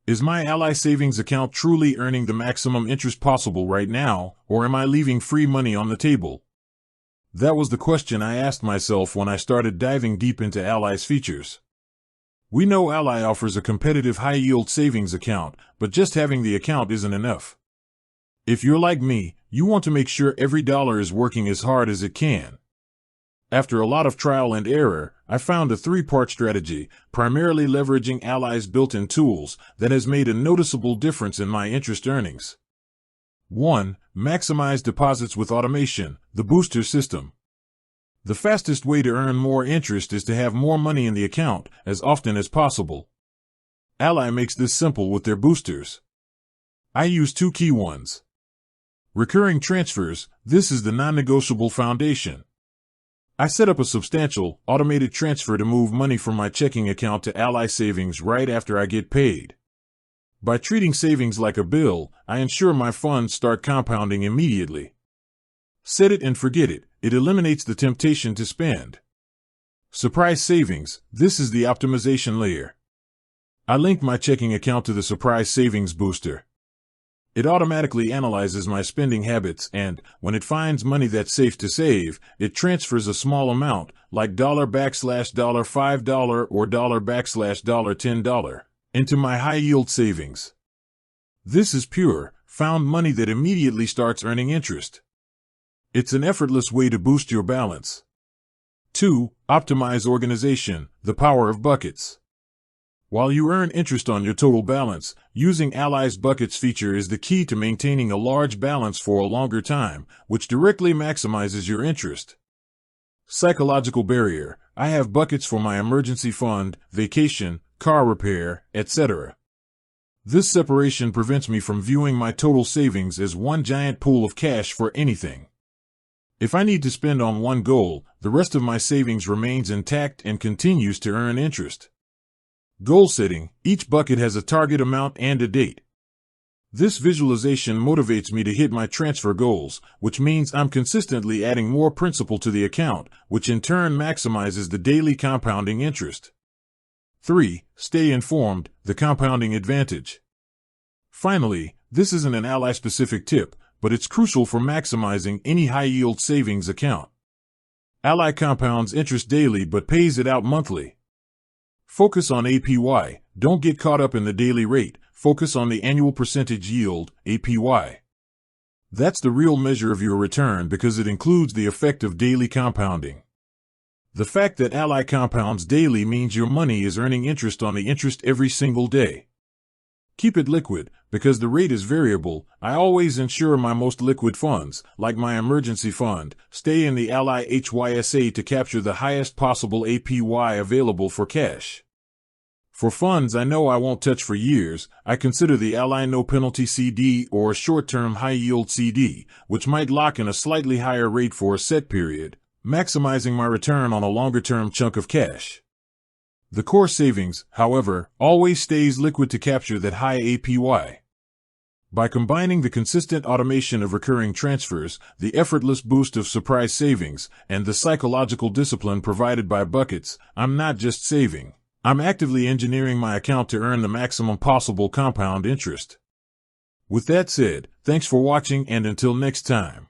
Is my Ally savings account truly earning the maximum interest possible right now, or am I leaving free money on the table? That was the question I asked myself when I started diving deep into Ally's features. We know Ally offers a competitive high-yield savings account, but just having the account isn't enough. If you're like me, you want to make sure every dollar is working as hard as it can. After a lot of trial and error, I found a three-part strategy, primarily leveraging Ally's built-in tools, that has made a noticeable difference in my interest earnings. 1. Maximize deposits with automation, the booster system. The fastest way to earn more interest is to have more money in the account, as often as possible. Ally makes this simple with their boosters. I use two key ones. Recurring transfers, this is the non-negotiable foundation. I set up a substantial, automated transfer to move money from my checking account to Ally savings right after I get paid. By treating savings like a bill, I ensure my funds start compounding immediately. Set it and forget it, it eliminates the temptation to spend. Surprise savings, this is the optimization layer. I link my checking account to the surprise savings booster. It automatically analyzes my spending habits and, when it finds money that's safe to save, it transfers a small amount, like $$5 or $10, into my high-yield savings. This is pure, found money that immediately starts earning interest. It's an effortless way to boost your balance. 2. Optimize organization, the power of buckets. While you earn interest on your total balance, using Ally's buckets feature is the key to maintaining a large balance for a longer time, which directly maximizes your interest. Psychological barrier, I have buckets for my emergency fund, vacation, car repair, etc. This separation prevents me from viewing my total savings as one giant pool of cash for anything. If I need to spend on one goal, the rest of my savings remains intact and continues to earn interest. Goal setting, each bucket has a target amount and a date. This visualization motivates me to hit my transfer goals, which means I'm consistently adding more principal to the account, which in turn maximizes the daily compounding interest. 3. Stay informed, the compounding advantage. Finally, this isn't an Ally-specific tip, but it's crucial for maximizing any high-yield savings account. Ally compounds interest daily but pays it out monthly. Focus on APY, don't get caught up in the daily rate, focus on the annual percentage yield, APY. That's the real measure of your return because it includes the effect of daily compounding. The fact that Ally compounds daily means your money is earning interest on the interest every single day. Keep it liquid, because the rate is variable. I always ensure my most liquid funds, like my emergency fund, stay in the Ally HYSA to capture the highest possible APY available for cash. For funds I know I won't touch for years, I consider the Ally No Penalty CD or a short-term high-yield CD, which might lock in a slightly higher rate for a set period, maximizing my return on a longer-term chunk of cash. The core savings, however, always stays liquid to capture that high APY. By combining the consistent automation of recurring transfers, the effortless boost of surprise savings, and the psychological discipline provided by buckets, I'm not just saving. I'm actively engineering my account to earn the maximum possible compound interest. With that said, thanks for watching and until next time.